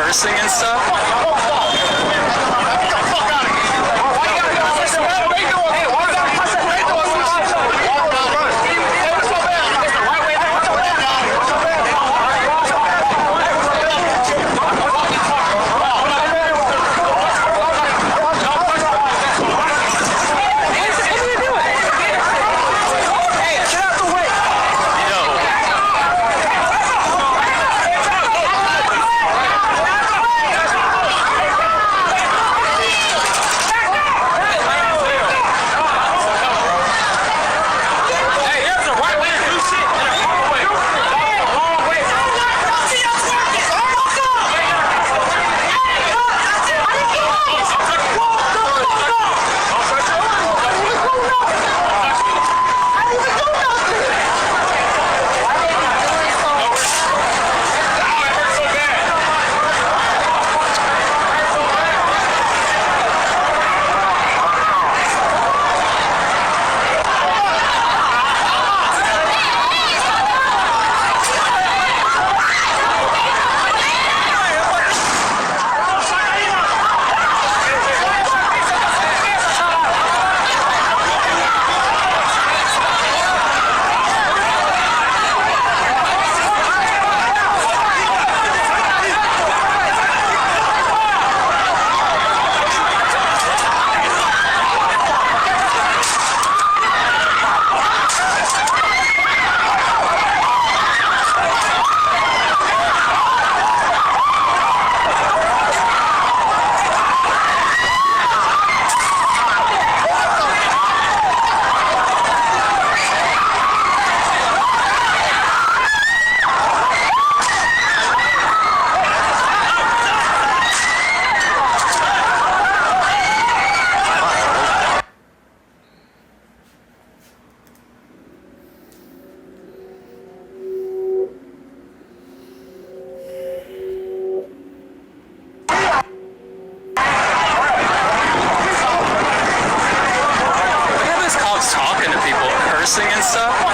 cursing and stuff. And stuff.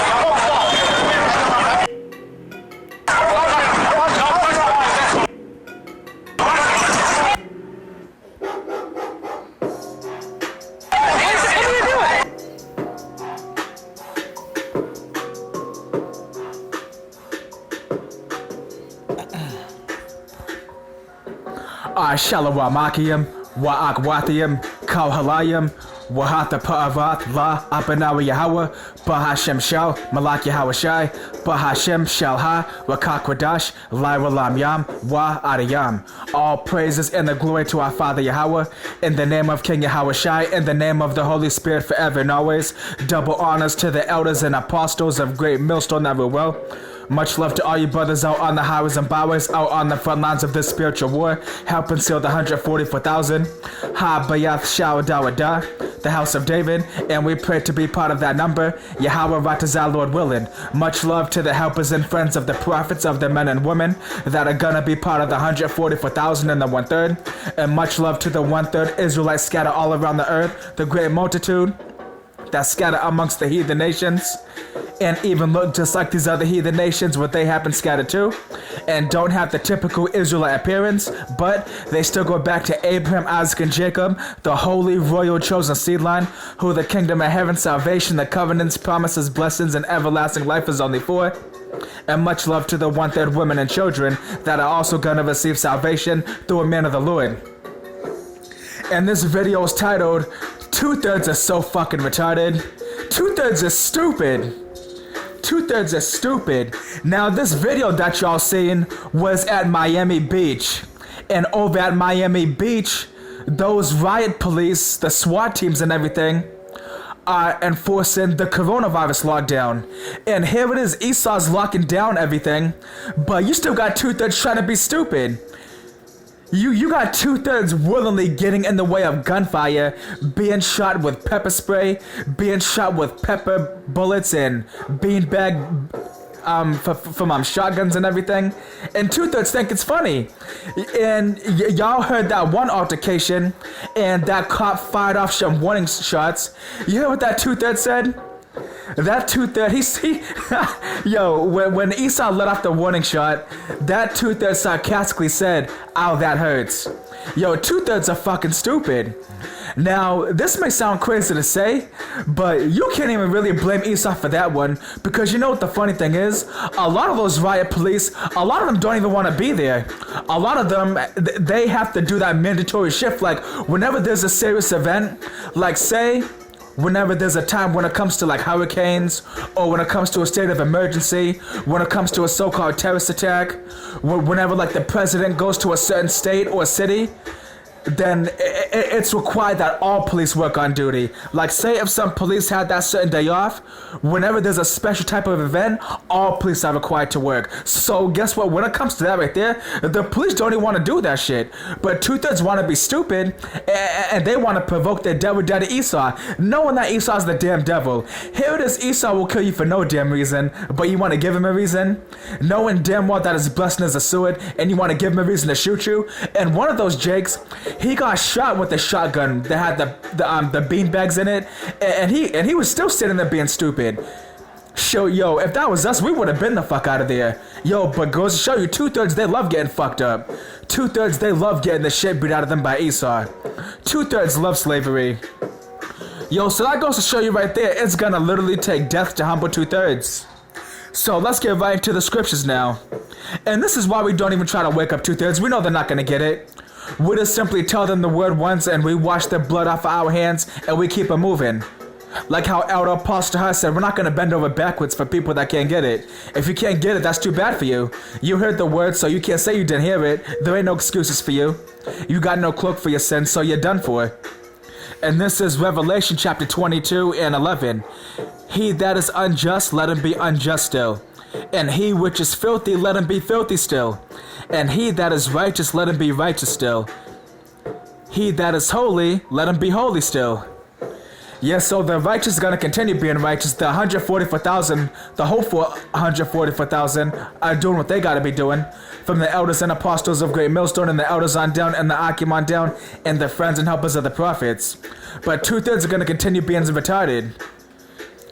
Shalawamakium, Wa'akwathium, Kauhalayim, Wahata Pa'avat, La, Apanawa Yahweh, Bahashem Shal, Malak Yahweh Shai, Bahashem Shalha, Wakakwadash, Lyralam Yam, Wa Ariyam. All praises and the glory to our Father Yahweh, in the name of King Yahweh Shai, in the name of the Holy Spirit forever and always. Double honors to the elders and apostles of Great Millstone everywhere. Much love to all you brothers out on the highways and byways, out on the front lines of this spiritual war, helping seal the 144,000. Ha Bayath Shao Dawada, the house of David, and we pray to be part of that number, Yahweh Ratazah, Lord willing. Much love to the helpers and friends of the prophets, of the men and women that are gonna be part of the 144,000 and the 1/3. And much love to the 1/3 Israelites scattered all around the earth, the great multitude that scatter amongst the heathen nations, and even look just like these other heathen nations, what they happen scattered too, and don't have the typical Israelite appearance, but they still go back to Abraham, Isaac, and Jacob, the holy, royal, chosen seed line, who the kingdom of heaven, salvation, the covenants, promises, blessings, and everlasting life is only for. And much love to the 1/3 women and children that are also gonna receive salvation through a man of the Lord. And this video is titled, 2/3 are so fucking retarded. 2/3 are stupid. 2/3 are stupid. Now this video that y'all seen was at Miami Beach. And over at Miami Beach, those riot police, the SWAT teams and everything, are enforcing the coronavirus lockdown. And here it is, Esau's locking down everything, but you still got 2/3 trying to be stupid. You got 2/3 willingly getting in the way of gunfire, being shot with pepper spray, being shot with pepper bullets and beanbag from shotguns and everything, and 2/3 think it's funny. And y'all heard that one altercation, and that cop fired off some warning shots. You hear what that 2/3 said? That two-thirds, yo, when Esau let off the warning shot, that two-thirds sarcastically said, "Ow, that hurts." Yo, two-thirds are fucking stupid. Now, this may sound crazy to say, but you can't even really blame Esau for that one, because you know what the funny thing is? A lot of those riot police, a lot of them don't even want to be there. A lot of them, they have to do that mandatory shift, like whenever there's a serious event, like say, whenever there's a time when it comes to like hurricanes, or when it comes to a state of emergency, when it comes to a so-called terrorist attack, whenever like the president goes to a certain state or city, then it's required that all police work on duty. Like say if some police had that certain day off, whenever there's a special type of event, all police are required to work. So guess what, when it comes to that right there, the police don't even want to do that shit. But two-thirds want to be stupid, and they want to provoke their devil daddy Esau, knowing that Esau's the damn devil. Here it is, Esau will kill you for no damn reason, but you want to give him a reason? Knowing damn well that his blessing is a sword, and you want to give him a reason to shoot you? And one of those jakes, he got shot with a shotgun that had the beanbags in it, and he was still sitting there being stupid. Show, yo, if that was us, we would have been the fuck out of there. Yo, but goes to show you, two-thirds, they love getting fucked up. Two-thirds, they love getting the shit beat out of them by Esau. Two-thirds love slavery. Yo, so that goes to show you right there, it's gonna literally take death to humble two-thirds. So let's get right into the scriptures now. And this is why we don't even try to wake up two-thirds. We know they're not gonna get it. We just simply tell them the word once and we wash the blood off our hands and we keep it moving. Like how Elder Pastor Hart said, we're not going to bend over backwards for people that can't get it. If you can't get it, that's too bad for you. You heard the word, so you can't say you didn't hear it. There ain't no excuses for you. You got no cloak for your sins, so you're done for. And this is Revelation chapter 22 and 11. He that is unjust, let him be unjust still. And he which is filthy, let him be filthy still. And he that is righteous, let him be righteous still. He that is holy, let him be holy still. Yes, so the righteous is going to continue being righteous. The 144,000, the hopeful 144,000 are doing what they got to be doing. From the elders and apostles of Great Millstone and the elders on down and the Akim on down and the friends and helpers of the prophets. But two-thirds are going to continue being retarded.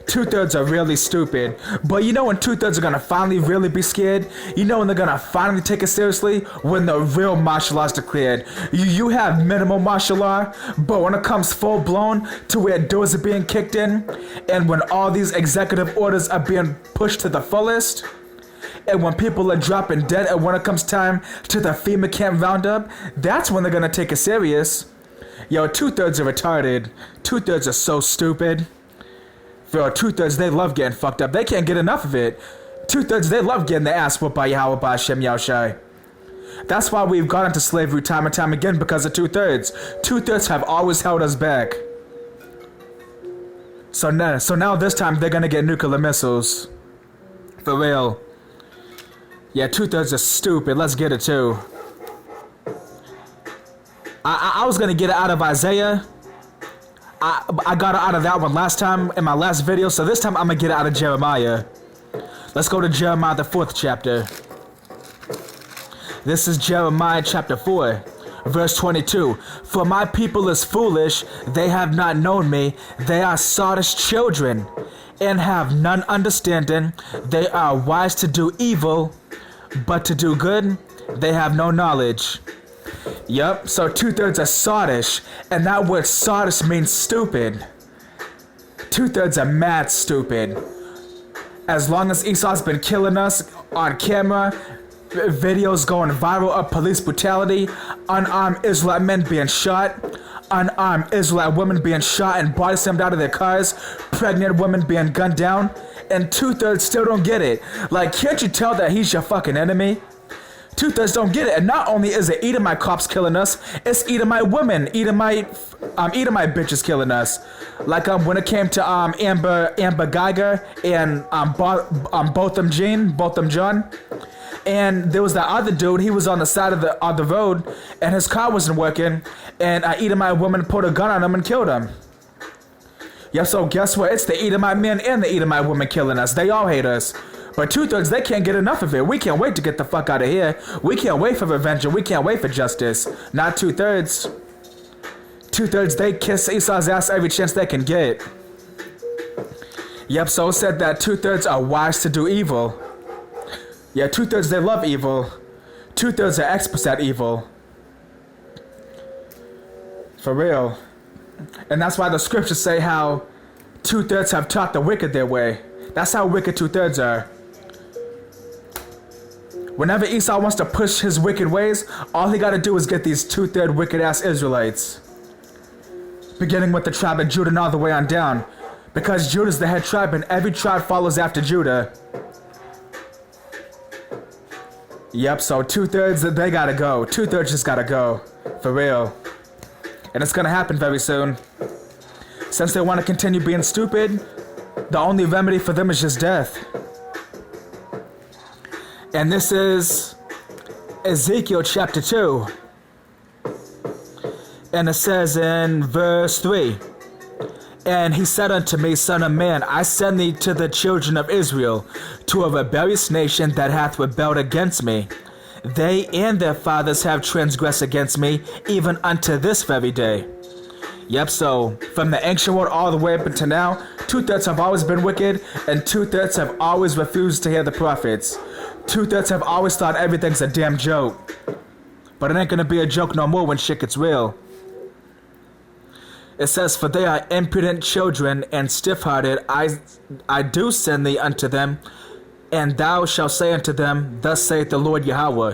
Two-thirds are really stupid. But you know when two-thirds are gonna finally really be scared? You know when they're gonna finally take it seriously? When the real martial law is declared. You have minimal martial law, but when it comes full-blown to where doors are being kicked in, and when all these executive orders are being pushed to the fullest, and when people are dropping dead, and when it comes time to the FEMA camp roundup, that's when they're gonna take it serious. Yo, two-thirds are retarded. Two-thirds are so stupid. Bro, two-thirds, they love getting fucked up. They can't get enough of it. Two-thirds, they love getting their ass whooped by Yahweh, by Hashem, Yahushai. That's why we've gone into slavery time and time again, because of two-thirds. Two-thirds have always held us back. So now this time, they're gonna get nuclear missiles. For real. Yeah, two-thirds are stupid. Let's get it, too. I was gonna get it out of Isaiah. I got it out of that one last time in my last video, so this time I'm gonna get it out of Jeremiah. Let's go to Jeremiah, the 4th chapter. This is Jeremiah chapter 4, verse 22. For my people is foolish, they have not known me, they are sottish children, and have none understanding. They are wise to do evil, but to do good, they have no knowledge. Yup, so two-thirds are sottish, and that word sottish means stupid. Two-thirds are mad stupid. As long as Esau's been killing us on camera, videos going viral of police brutality, unarmed Israelite men being shot, unarmed Israelite women being shot and body slammed out of their cars, pregnant women being gunned down, and two-thirds still don't get it. Like, can't you tell that he's your fucking enemy? Two-thirds don't get it, and not only is it Edomite cops killing us, it's Edomite women, Edomite bitches killing us. Like when it came to Amber Geiger and Botham John, and there was that other dude. He was on the side of the road, and his car wasn't working, and an Edomite woman put a gun on him and killed him. Yeah, so guess what? It's the Edomite men and the Edomite women killing us. They all hate us. But two-thirds, they can't get enough of it. We can't wait to get the fuck out of here. We can't wait for revenge, and we can't wait for justice. Not two-thirds. Two-thirds, they kiss Esau's ass every chance they can get. Yep, so it said that 2/3 are wise to do evil. Yeah, 2/3 they love evil. 2/3 are experts at evil. For real. And that's why the scriptures say how 2/3 have taught the wicked their way. That's how wicked 2/3 are. Whenever Esau wants to push his wicked ways, all he gotta do is get these 2/3 wicked ass Israelites. Beginning with the tribe of Judah and all the way on down. Because Judah's the head tribe and every tribe follows after Judah. Yep, so 2/3 they gotta go. 2/3 just gotta go. For real. And it's gonna happen very soon. Since they want to continue being stupid, the only remedy for them is just death. And this is Ezekiel chapter 2. And it says in verse 3, "And he said unto me, Son of man, I send thee to the children of Israel, to a rebellious nation that hath rebelled against me. They and their fathers have transgressed against me, even unto this very day." Yep, so from the ancient world all the way up until now, 2/3 have always been wicked, and 2/3 have always refused to hear the prophets. 2/3 have always thought everything's a damn joke. But it ain't gonna be a joke no more when shit gets real. It says, "For they are impudent children and stiff-hearted. I do send thee unto them, and thou shalt say unto them, Thus saith the Lord Yahweh.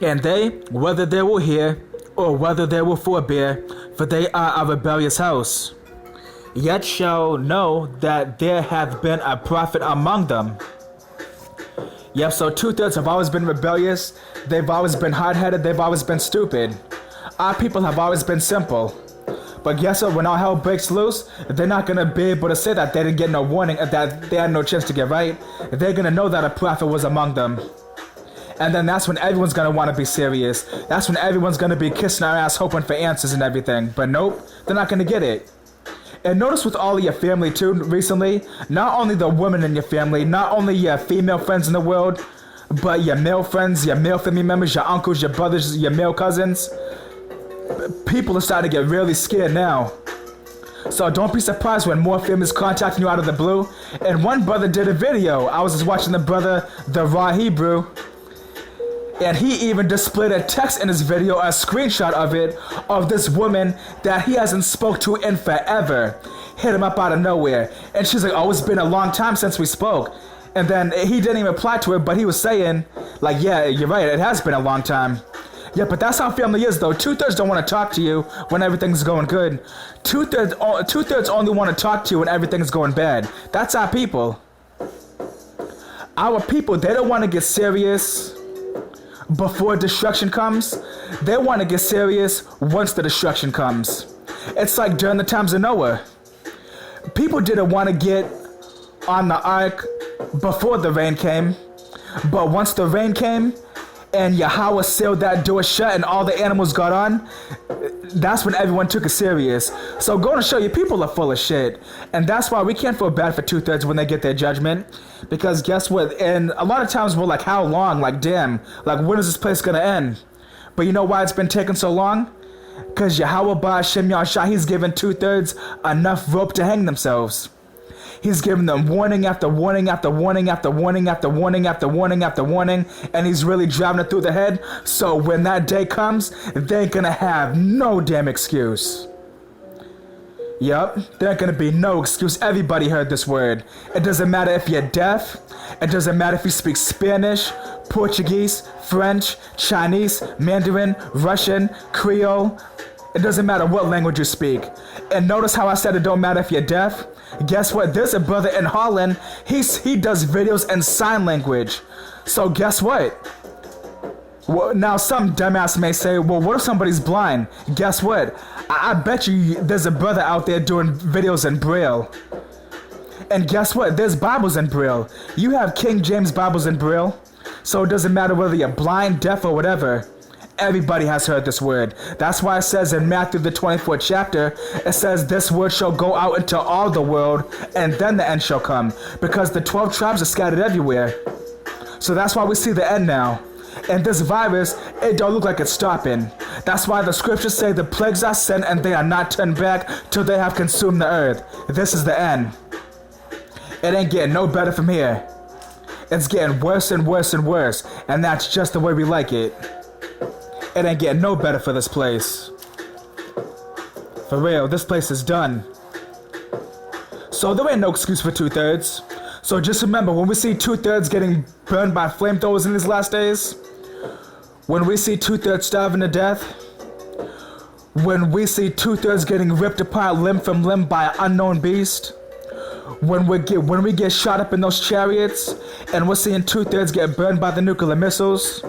And they, whether they will hear, or whether they will forbear, for they are a rebellious house, yet shall know that there hath been a prophet among them." Yep, so 2/3 have always been rebellious, they've always been hard-headed, they've always been stupid. Our people have always been simple. But guess what, when all hell breaks loose, they're not gonna be able to say that they didn't get no warning, that they had no chance to get right. They're gonna know that a prophet was among them. And then that's when everyone's gonna wanna be serious. That's when everyone's gonna be kissing our ass hoping for answers and everything. But nope, they're not gonna get it. And notice with all of your family too recently, not only the women in your family, not only your female friends in the world, but your male friends, your male family members, your uncles, your brothers, your male cousins. People are starting to get really scared now. So don't be surprised when more families contacting you out of the blue. And one brother did a video. I was just watching the brother, the Raw Hebrew. And he even displayed a text in his video, a screenshot of it, of this woman that he hasn't spoke to in forever. Hit him up out of nowhere. And she's like, "Oh, it's been a long time since we spoke." And then he didn't even reply to it, but he was saying, like, "Yeah, you're right, it has been a long time." Yeah, but that's how family is though. 2/3 don't want to talk to you when everything's going good. 2/3 only want to talk to you when everything's going bad. That's our people. Our people, they don't want to get serious before destruction comes. They want to get serious once the destruction comes. It's like during the times of Noah. People didn't want to get on the ark before the rain came, but once the rain came and Yahweh sealed that door shut and all the animals got on, that's when everyone took it serious. So going to show you, people are full of shit. And that's why we can't feel bad for 2/3 when they get their judgment. Because guess what? And a lot of times we're like, how long? Like, damn. Like, when is this place going to end? But you know why it's been taking so long? Because Yahweh Ba'ashem Yahshua, he's given 2/3 enough rope to hang themselves. He's giving them warning after warning after warning after warning after warning after warning after warning, and he's really driving it through the head. So when that day comes, they ain't gonna have no damn excuse. Yup, there ain't gonna be no excuse. Everybody heard this word. It doesn't matter if you're deaf. It doesn't matter if you speak Spanish, Portuguese, French, Chinese, Mandarin, Russian, Creole. It doesn't matter what language you speak. And notice how I said it don't matter if you're deaf? Guess what? There's a brother in Holland. He does videos in sign language. So guess what? Well, now some dumbass may say, well, what if somebody's blind? Guess what? I bet you there's a brother out there doing videos in Braille. And guess what? There's Bibles in Braille. You have King James Bibles in Braille. So it doesn't matter whether you're blind, deaf, or whatever. Everybody has heard this word. That's why it says in Matthew the 24th chapter, it says this word shall go out into all the world, and then the end shall come. Because the 12 tribes are scattered everywhere. So that's why we see the end now. And this virus, it don't look like it's stopping. That's why the scriptures say the plagues are sent and they are not turned back till they have consumed the earth. This is the end. It ain't getting no better from here. It's getting worse and worse and worse, and that's just the way we like it. It ain't getting no better for this place. For real, this place is done. So there ain't no excuse for 2/3. So just remember, when we see 2/3 getting burned by flamethrowers in these last days, when we see 2/3 starving to death, when we see 2/3 getting ripped apart limb from limb by an unknown beast, when we get shot up in those chariots, and we're seeing 2/3 get burned by the nuclear missiles,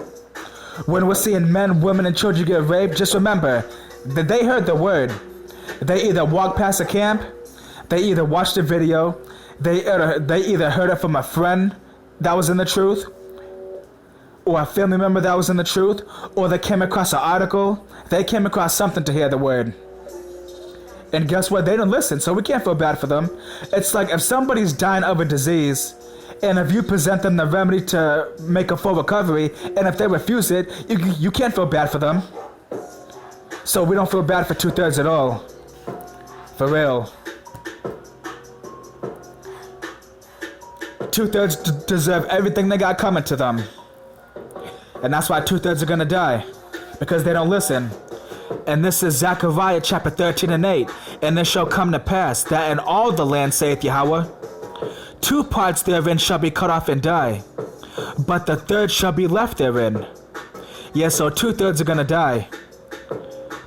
when we're seeing men, women, and children get raped, just remember that they heard the word. They either walked past a camp, they either watched a video, they either heard it from a friend that was in the truth, or a family member that was in the truth, or they came across an article, they came across something to hear the word. And guess what? They don't listen, so we can't feel bad for them. It's like if somebody's dying of a disease, and if you present them the remedy to make a full recovery, and if they refuse it, you can't feel bad for them. So we don't feel bad for 2/3 at all. For real. 2/3 deserve everything they got coming to them. And that's why 2/3 are gonna die. Because they don't listen. And this is Zechariah chapter 13 and 8. And it shall come to pass that in all the land, saith Yahweh, 2 parts therein shall be cut off and die, but the third shall be left therein. Yes, so 2/3 are gonna die.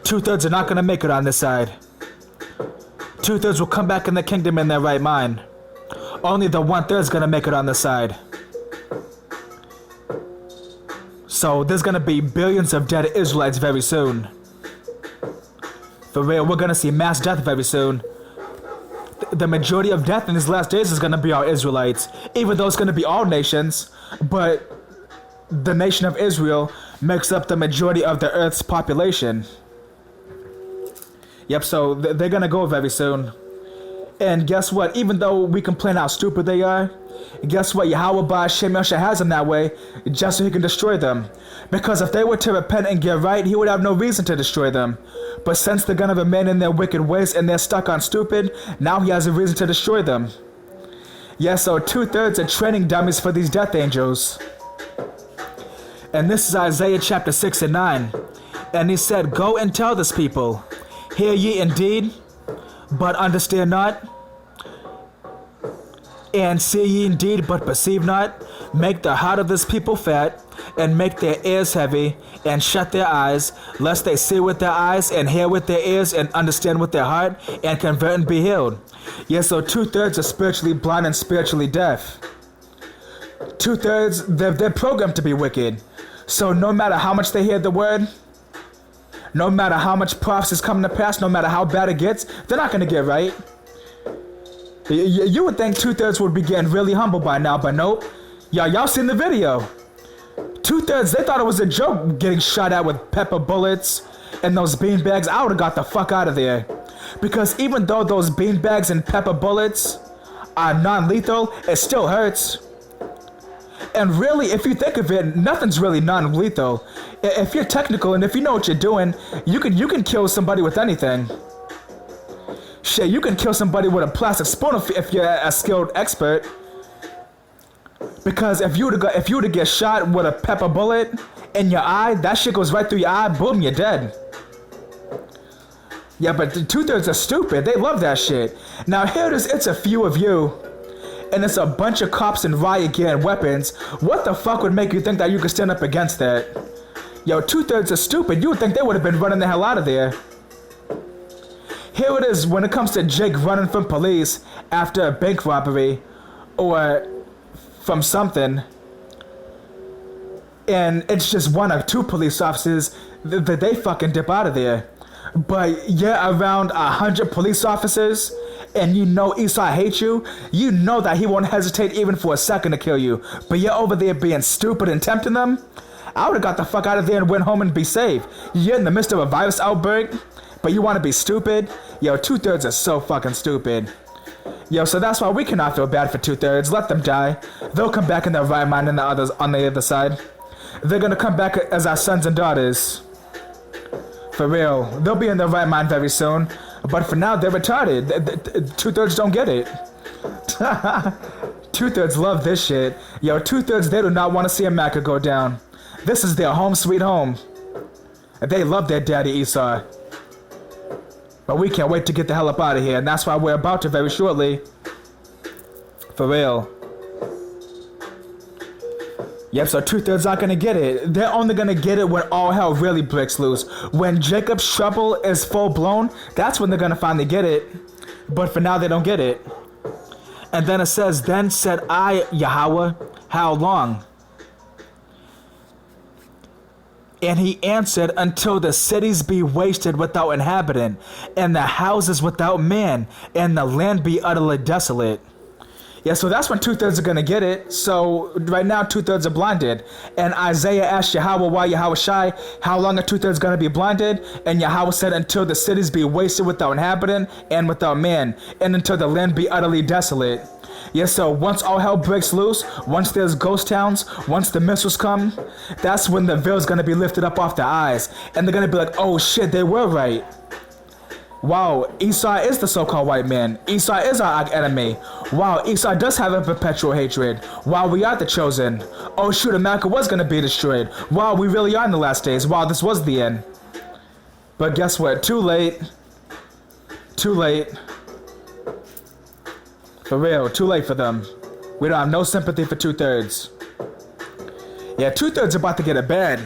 2/3 are not gonna make it on this side. 2/3 will come back in the kingdom in their right mind. Only the 1/3 is gonna make it on this side. So there's gonna be billions of dead Israelites very soon. For real, we're gonna see mass death very soon. The majority of death in these last days is gonna be our Israelites. Even though it's gonna be all nations, but the nation of Israel makes up the majority of the earth's population. Yep, so they're gonna go very soon. And guess what? Even though we complain how stupid they are, guess what? Yahweh Ba'Shem Yosha has them that way just so he can destroy them. Because if they were to repent and get right, he would have no reason to destroy them. But since they're gonna remain in their wicked ways and they're stuck on stupid, now he has a reason to destroy them. Yeah, so 2/3 are training dummies for these death angels. And this is Isaiah chapter 6 and 9. And he said, go and tell this people, hear ye indeed, but understand not, and see ye indeed, but perceive not. Make the heart of this people fat, and make their ears heavy, and shut their eyes, lest they see with their eyes, and hear with their ears, and understand with their heart, and convert and be healed. Yes, so 2/3 are spiritually blind and spiritually deaf. 2/3, they're programmed to be wicked. So no matter how much they hear the word, no matter how much prophecies come to pass, no matter how bad it gets, they're not going to get right. You would think 2/3 would be getting really humble by now, but nope. Y'all seen the video. 2/3, they thought it was a joke getting shot at with pepper bullets and those beanbags. I would have got the fuck out of there. Because even though those beanbags and pepper bullets are non-lethal, it still hurts. And really, if you think of it, nothing's really non-lethal. If you're technical and if you know what you're doing, you can kill somebody with anything. Shit, you can kill somebody with a plastic spoon if you're a skilled expert. Because if you were to get shot with a pepper bullet in your eye, that shit goes right through your eye, boom, you're dead. Yeah, but the 2/3 are stupid. They love that shit. Now here it is, it's a few of you, and it's a bunch of cops in riot gear and weapons. What the fuck would make you think that you could stand up against that? Yo, 2/3 are stupid. You would think they would have been running the hell out of there. Here it is when it comes to Jake running from police after a bank robbery or from something, and it's just 1 or 2 police officers that they fucking dip out of there. But you're around 100 police officers and you know Esau hates you, you know that he won't hesitate even for a second to kill you, but you're over there being stupid and tempting them. I would have got the fuck out of there and went home and be safe. You're in the midst of a virus outbreak, but you want to be stupid? Yo, 2/3 are so fucking stupid. Yo, so that's why we cannot feel bad for 2/3. Let them die. They'll come back in their right mind and the others on the other side. They're gonna come back as our sons and daughters. For real. They'll be in their right mind very soon. But for now, they're retarded. 2/3 don't get it. Two-thirds love this shit. Yo, two-thirds, they do not want to see America go down. This is their home sweet home. They love their daddy Esau. But we can't wait to get the hell up out of here, and that's why we're about to very shortly. For real. Yep, so two-thirds aren't gonna get it. They're only gonna get it when all hell really breaks loose. When Jacob's trouble is full-blown, that's when they're gonna finally get it. But for now, they don't get it. And then it says, then said I, Yahweh, how long? And he answered, until the cities be wasted without inhabitant, and the houses without man, and the land be utterly desolate. Yeah, so that's when two-thirds are going to get it. So right now, two-thirds are blinded. And Isaiah asked Yahweh, why Yahweh shy? How long are two-thirds going to be blinded? And Yahweh said, until the cities be wasted without inhabitant and without man, and until the land be utterly desolate. Yeah, so once all hell breaks loose, once there's ghost towns, once the missiles come, that's when the veil's going to be lifted up off their eyes. And they're going to be like, oh shit, they were right. Wow, Esau is the so-called white man. Esau is our enemy. Wow, Esau does have a perpetual hatred. Wow, we are the chosen. Oh shoot, America was going to be destroyed. Wow, we really are in the last days. Wow, this was the end. But guess what? Too late. Too late. For real, too late for them. We don't have no sympathy for two-thirds. Yeah, two-thirds about to get it bad.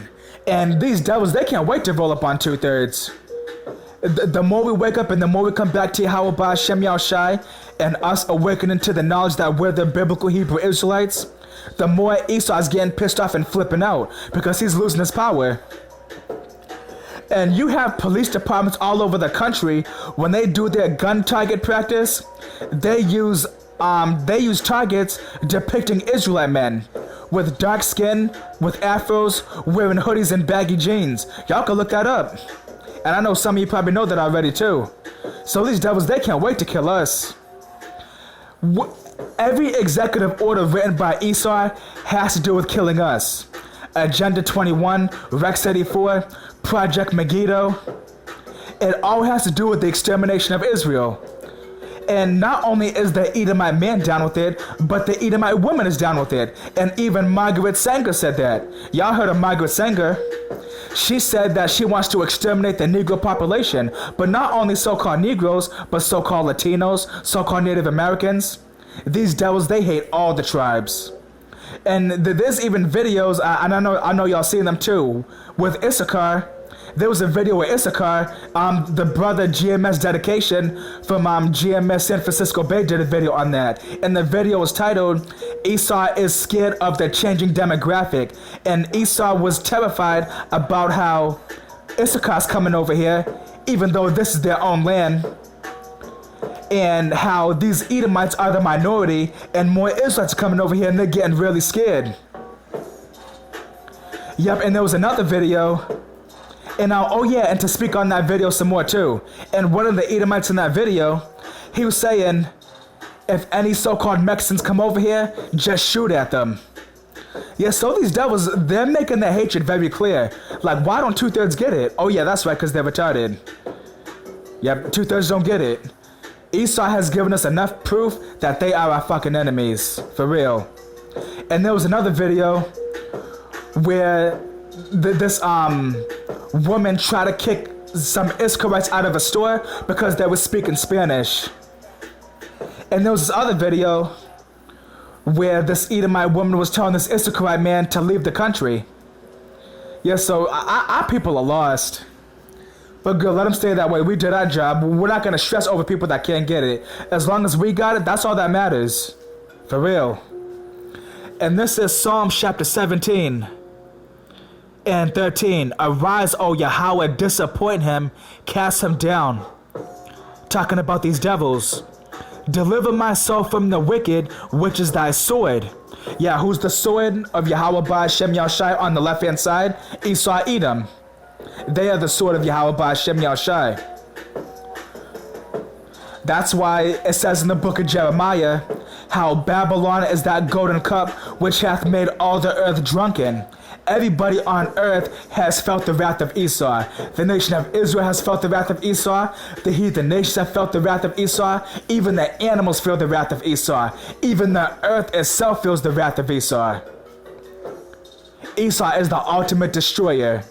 And these devils, they can't wait to roll up on two-thirds. The more we wake up and the more we come back to Yahweh Ba'Shem Yahushai and us awakening to the knowledge that we're the biblical Hebrew Israelites, the more Esau's getting pissed off and flipping out because he's losing his power. And you have police departments all over the country, when they do their gun target practice, they use targets depicting Israelite men with dark skin, with afros, wearing hoodies and baggy jeans. Y'all can look that up. And I know some of you probably know that already too. So these devils, they can't wait to kill us. Every executive order written by Esau has to do with killing us. Agenda 21, Rex 84, Project Megiddo. It all has to do with the extermination of Israel. And not only is the Edomite man down with it, but the Edomite woman is down with it. And even Margaret Sanger said that. Y'all heard of Margaret Sanger. She said that she wants to exterminate the Negro population, but not only so-called Negroes, but so-called Latinos, so-called Native Americans. These devils, they hate all the tribes. And there's even videos, and I know y'all seen them too, with Issachar. There was a video with Issachar, the brother GMS Dedication from GMS San Francisco Bay did a video on that. And the video was titled, Esau is scared of the changing demographic. And Esau was terrified about how Issachar's coming over here, even though this is their own land. And how these Edomites are the minority, and more Israelites are coming over here and they're getting really scared. Yep, and there was another video. And oh yeah, and to speak on that video some more too. And one of the Edomites in that video, he was saying, if any so-called Mexicans come over here, just shoot at them. Yeah, so these devils, they're making their hatred very clear. Like, why don't two-thirds get it? Oh yeah, that's right, because they're retarded. Yep, two-thirds don't get it. Esau has given us enough proof that they are our fucking enemies. For real. And there was another video where this woman tried to kick some Israelites out of a store because they were speaking Spanish. And there was this other video where this Edomite woman was telling this Issacharite man to leave the country. Yeah, so our people are lost. But good, let them stay that way. We did our job. We're not going to stress over people that can't get it. As long as we got it, that's all that matters. For real. And this is Psalm chapter 17 and 13. Arise, O Yahweh, disappoint him, cast him down. Talking about these devils. Deliver my soul from the wicked, which is thy sword. Yeah, who's the sword of Yahweh Ba'Shem Yahushai on the left-hand side? Esau, Edom. They are the sword of Yahweh Ba'Shem Yahushai. That's why it says in the book of Jeremiah, how Babylon is that golden cup which hath made all the earth drunken. Everybody on earth has felt the wrath of Esau. The nation of Israel has felt the wrath of Esau. The heathen nations have felt the wrath of Esau. Even the animals feel the wrath of Esau. Even the earth itself feels the wrath of Esau. Esau is the ultimate destroyer.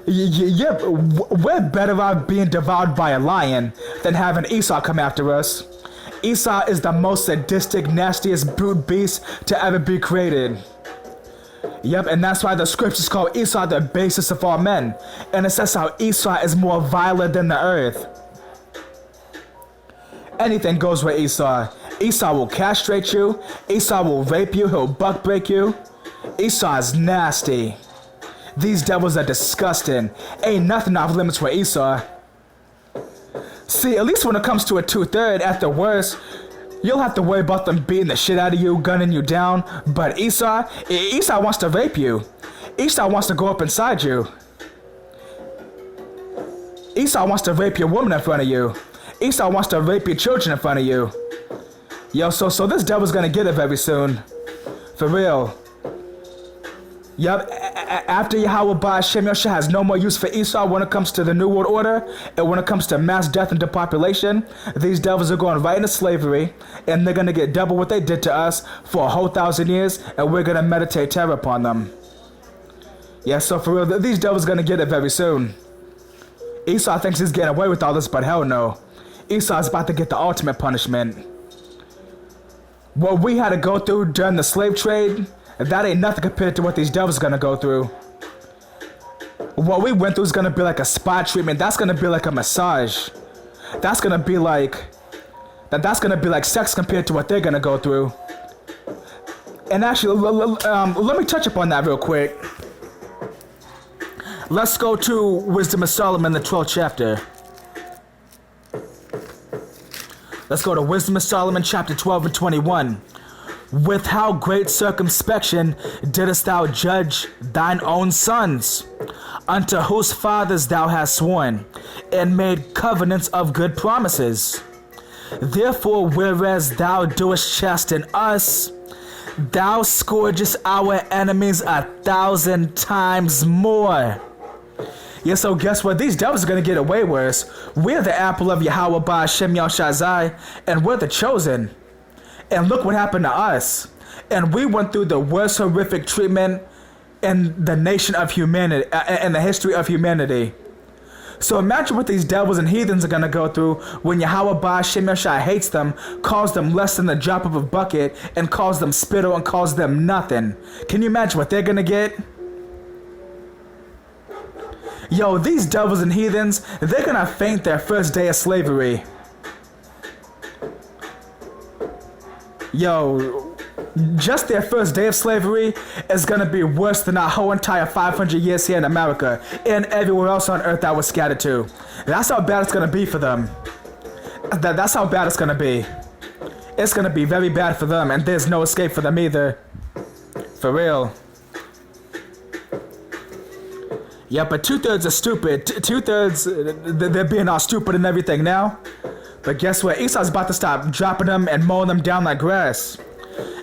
Yep, we're better off being devoured by a lion than having Esau come after us. Esau is the most sadistic, nastiest brute beast to ever be created. Yep, and that's why the scriptures call Esau the basest of all men. And it says how Esau is more violent than the earth. Anything goes with Esau. Esau will castrate you. Esau will rape you. He'll buck break you. Esau is nasty. These devils are disgusting. Ain't nothing off limits with Esau. See, at least when it comes to a 2/3, at the worst, you'll have to worry about them beating the shit out of you, gunning you down. But Esau wants to rape you. Esau wants to go up inside you. Esau wants to rape your woman in front of you. Esau wants to rape your children in front of you. Yo, so this devil's gonna get it very soon. For real. Yup, after Yahweh Ba'ashem Yosha has no more use for Esau when it comes to the New World Order, and when it comes to mass death and depopulation, these devils are going right into slavery, and they're gonna get double what they did to us for a whole 1,000 years, and we're gonna meditate terror upon them. Yeah, so for real, these devils gonna get it very soon. Esau thinks he's getting away with all this, but hell no. Esau's about to get the ultimate punishment. What we had to go through during the slave trade, that ain't nothing compared to what these devils are gonna go through. What we went through is gonna be like a spa treatment. That's gonna be like a massage. That's gonna be like sex compared to what they're gonna go through. And actually, let me touch upon that real quick. Let's go to Wisdom of Solomon, the 12th chapter. Let's go to Wisdom of Solomon, chapter 12 and 21. With how great circumspection didst thou judge thine own sons, unto whose fathers thou hast sworn, and made covenants of good promises. Therefore, whereas thou doest chasten us, thou scourgest our enemies 1,000 times more. Yeah, so guess what? These devils are gonna get it way worse. We're the apple of Yahweh Ba'ashem Yahshazai, and we're the chosen. And look what happened to us. And we went through the worst horrific treatment in the nation of humanity, in the history of humanity. So imagine what these devils and heathens are gonna go through when Yahweh Ba'ashem Yahshai hates them, calls them less than the drop of a bucket, and calls them spittle and calls them nothing. Can you imagine what they're gonna get? Yo, these devils and heathens, they're gonna faint their first day of slavery. Yo, just their first day of slavery is gonna be worse than our whole entire 500 years here in America and everywhere else on earth that was scattered to. That's how bad it's gonna be for them. That's how bad it's gonna be. It's gonna be very bad for them, and there's no escape for them either. For real. Yeah, but 2/3 are stupid. 2/3, they're being all stupid and everything now. But guess what? Esau's about to stop dropping them and mowing them down like grass.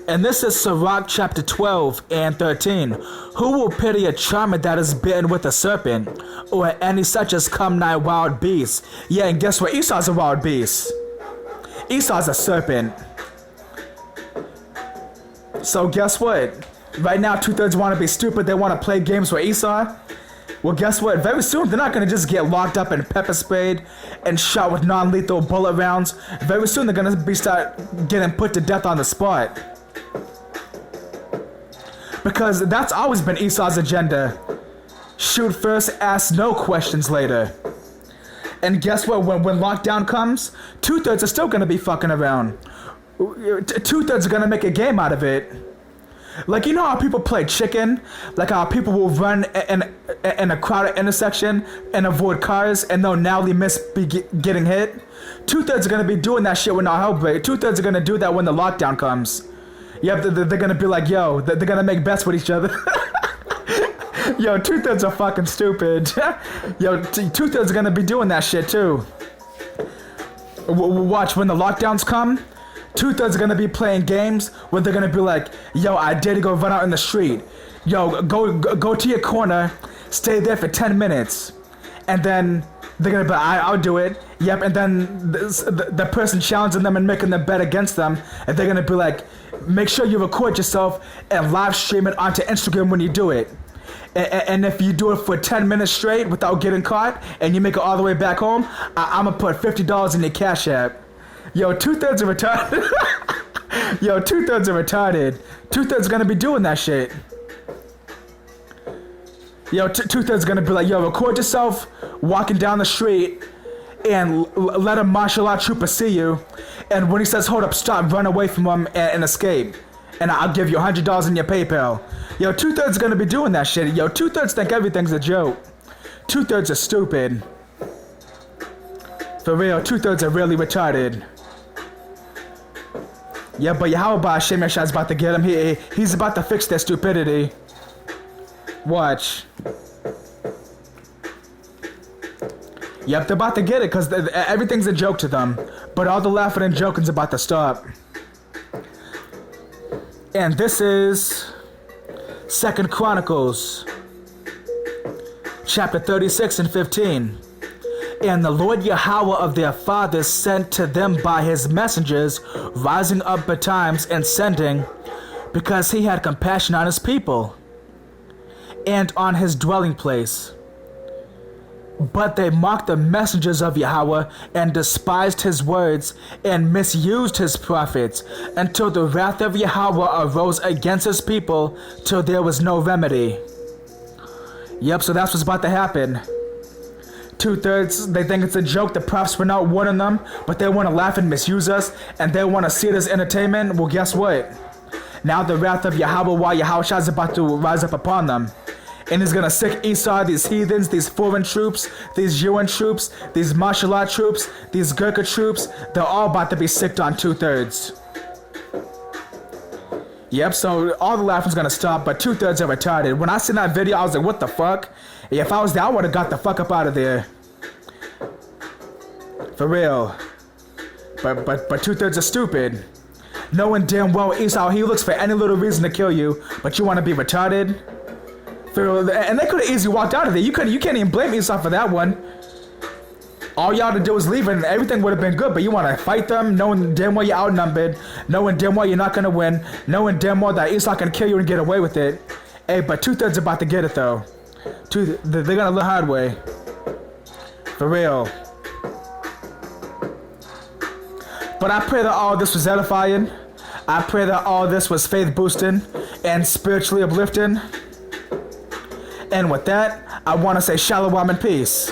And this is Sirach chapter 12 and 13. Who will pity a charmer that is bitten with a serpent, or any such as come nigh wild beasts? Yeah, and guess what? Esau's a wild beast. Esau's a serpent. So guess what? Right now, 2/3 want to be stupid. They want to play games with Esau. Well, guess what? Very soon, they're not going to just get locked up and pepper sprayed and shot with non-lethal bullet rounds. Very soon, they're going to start getting put to death on the spot. Because that's always been Esau's agenda. Shoot first, ask no questions later. And guess what? When lockdown comes, 2/3 are still going to be fucking around. 2/3 are going to make a game out of it. Like, you know how people play chicken? Like how people will run in a crowded intersection and avoid cars and they'll narrowly miss getting hit? 2/3 are going to be doing that shit when our hell break. 2/3 are going to do that when the lockdown comes. Yep, they're going to be like, yo, they're going to make bets with each other. Yo, 2/3 are fucking stupid. Yo, 2/3 are going to be doing that shit too. Watch, when the lockdowns come, 2/3 are gonna be playing games where they're gonna be like, yo, I dare to go run out in the street. Yo, go to your corner, stay there for 10 minutes. And then they're gonna be like, I'll do it. Yep, and then the person challenging them and making them bet against them, and they're gonna be like, make sure you record yourself and live stream it onto Instagram when you do it. And if you do it for 10 minutes straight without getting caught, and you make it all the way back home, I'm gonna put $50 in your Cash App. Yo, 2/3 are retarded. Yo, 2/3 are retarded. 2/3 are gonna be doing that shit. Yo, 2/3 are gonna be like, yo, record yourself walking down the street and let a martial art trooper see you. And when he says, hold up, stop, run away from him and escape. And I'll give you $100 in your PayPal. Yo, 2/3 are gonna be doing that shit. Yo, 2/3 think everything's a joke. 2/3 are stupid. For real, 2/3 are really retarded. Yeah, but Yahweh Hashem Yeshua is about to get him. He's about to fix their stupidity. Watch. Yep, they're about to get it because everything's a joke to them. But all the laughing and joking's about to stop. And this is 2 Chronicles, chapter 36 and 15. And the Lord Yahweh of their fathers sent to them by his messengers, rising up betimes and sending, because he had compassion on his people and on his dwelling place. But they mocked the messengers of Yahweh and despised his words and misused his prophets until the wrath of Yahweh arose against his people till there was no remedy. Yep, so that's what's about to happen. 2/3, they think it's a joke. The prophets were not warning them, but they want to laugh and misuse us, and they want to see it as entertainment. Well, guess what? Now the wrath of Yahweh while Yahushua is about to rise up upon them. And he's gonna sick Esau, these heathens, these foreign troops, these UN troops, these martial art troops, these Gurkha troops. They're all about to be sicked on 2/3. Yep, so all the laughing's gonna stop, but 2/3 are retarded. When I seen that video, I was like, what the fuck? If I was there, I would've got the fuck up out of there. For real. But 2/3 are stupid. Knowing damn well Esau, he looks for any little reason to kill you, but you wanna be retarded? For real, and they could've easily walked out of there. You can't even blame Esau for that one. All y'all to do is leave and everything would have been good, but you want to fight them knowing damn well you're outnumbered, knowing damn well you're not going to win, knowing damn well that Esau can kill you and get away with it. Hey, but 2/3 about to get it though. They're going to learn the hard way. For real. But I pray that all this was edifying. I pray that all this was faith boosting and spiritually uplifting. And with that, I want to say shalom and peace.